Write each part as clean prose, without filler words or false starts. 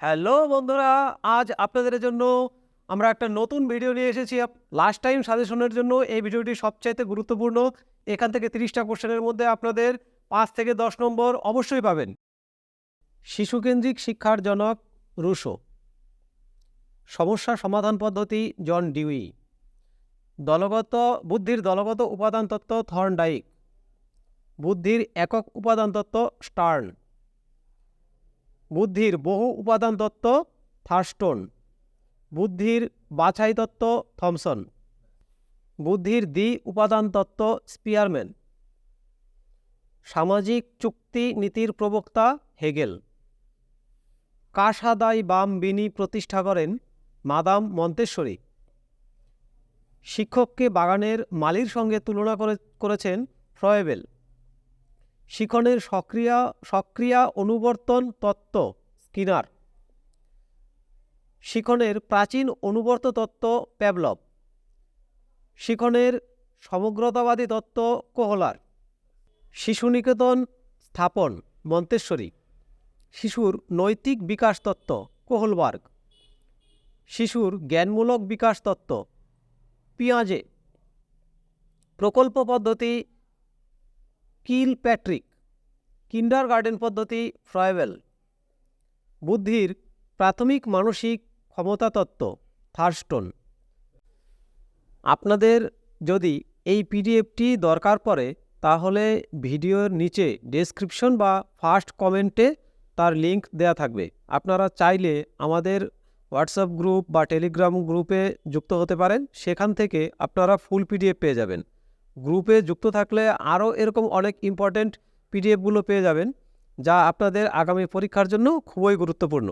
Hello বন্ধুরা, আজ আপনাদের জন্য আমরা একটা নতুন ভিডিও নিয়ে এসেছি। লাস্ট টাইম সাজেশনের জন্য এই ভিডিওটি সবচাইতে গুরুত্বপূর্ণ। এখান থেকে 30টা কোশ্চেনের মধ্যে আপনাদের 5 থেকে 10 নম্বর অবশ্যই পাবেন। শিশুকেন্দ্রিক শিক্ষার জনক রুশো। সমস্যা সমাধান পদ্ধতি জন ডিউই। বুদ্ধির দলগত উপাদান তত্ত্ব থর্নডাইক। বুদ্ধির একক উপাদান তত্ত্ব স্টার্ন। বুদ্ধির বহু উপাদান তত্ত্ব থার্স্টোন। বুদ্ধির বাছাই তত্ত্ব থমসন। বুদ্ধির দ্বি উপাদান তত্ত্ব স্পিয়ারম্যান। সামাজিক চুক্তি নীতির প্রবক্তা হেগেল। কাসাদাই বাম বিনি প্রতিষ্ঠা করেন মাদাম মন্তেশ্বরী। শিক্ষককে বাগানের মালির সঙ্গে তুলনা করেছেন ফ্রয়েবেল। শিখনের সক্রিয়া অনুবর্তন তত্ত্ব স্কিনার। শিখনের প্রাচীন অনুবর্ত তত্ত্ব প্যাভলভ। শিখনের সমগ্রতাবাদী তত্ত্ব কোহলার। শিশুনিকেতন স্থাপন মন্তেশ্বরী। শিশুর নৈতিক বিকাশ তত্ত্ব কোহলবার্গ। শিশুর জ্ঞানমূলক বিকাশ তত্ত্ব পিয়াজে। প্রকল্প পদ্ধতি কিলপ্যাট্রিক। কিন্ডারগার্টেন পদ্ধতি ফ্রয়েবেল। বুদ্ধির প্রাথমিক মানসিক ক্ষমতা তত্ত্ব থার্স্টোন। আপনাদের যদি এই পিডিএফটি দরকার পড়ে তাহলে ভিডিওর নিচে ডেসক্রিপশন বা ফার্স্ট কমেন্টে তার লিংক দেয়া থাকবে। আপনারা চাইলে আমাদের হোয়াটসঅ্যাপ গ্রুপ বা টেলিগ্রাম গ্রুপে যুক্ত হতে পারেন। সেখান থেকে আপনারা ফুল পিডিএফ পেয়ে যাবেন। গ্রুপে যুক্ত থাকলে আরও এরকম অনেক ইম্পর্টেন্ট পিডিএফগুলো পেয়ে যাবেন, যা আপনাদের আগামী পরীক্ষার জন্য খুবই গুরুত্বপূর্ণ।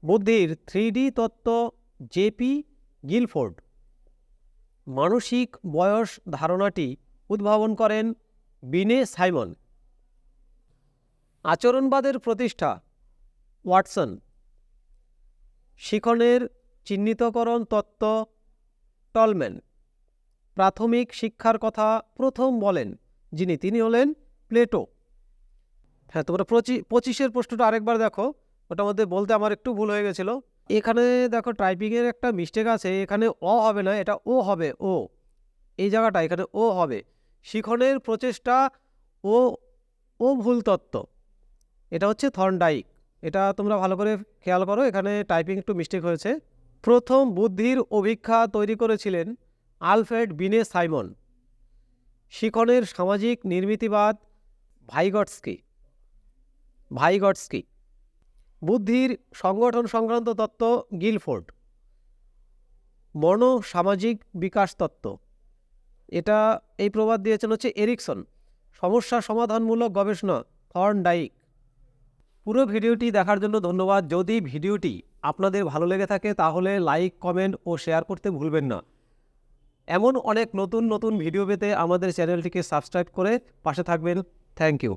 বুদ্ধির 3D তত্ত্ব জেপি গিলফোর্ড। মানসিক বয়স ধারণাটি উদ্ভাবন করেন বিনে সাইমন। আচরণবাদের প্রতিষ্ঠা ওয়াটসন। শিখনের চিহ্নিতকরণ তত্ত্ব টলম্যান। প্রাথমিক শিক্ষার কথা প্রথম বলেন তিনি হলেন প্লেটো। হ্যাঁ, তোমরা 25-এর প্রশ্নটা আরেকবার দেখো, ওটার মধ্যে বলতে আমার একটু ভুল হয়ে গেছিল। এখানে দেখো টাইপিংয়ের একটা মিস্টেক আছে, এখানে অ হবে না, এটা ও হবে। ও এই জায়গাটা এখানে ও হবে। শিখনের প্রচেষ্টা ও ও ভুল তত্ত্ব, এটা হচ্ছে থর্নডাইক। এটা তোমরা ভালো করে খেয়াল করো, এখানে টাইপিং একটু মিস্টেক হয়েছে। প্রথম বুদ্ধির অভিক্ষা তৈরি করেছিলেন আলফ্রেড বিনে সাইমন। শিখনের সামাজিক নির্মিতিবাদ ভাইগটস্কি। বুদ্ধির সংগঠন সংক্রান্ত তত্ত্ব গিলফোর্ড। সামাজিক বিকাশ তত্ত্ব, এটা এই প্রবাদ দিয়েছেন হচ্ছে এরিকসন। সমস্যা সমাধানমূলক গবেষণা থর্নডাইক। পুরো ভিডিওটি দেখার জন্য ধন্যবাদ। যদি ভিডিওটি আপনাদের ভালো লেগে থাকে তাহলে লাইক, কমেন্ট ও শেয়ার করতে ভুলবেন না। এমন অনেক নতুন ভিডিও পেতে আমাদের চ্যানেলটিকে সাবস্ক্রাইব করে পাশে থাকবেন। Thank you.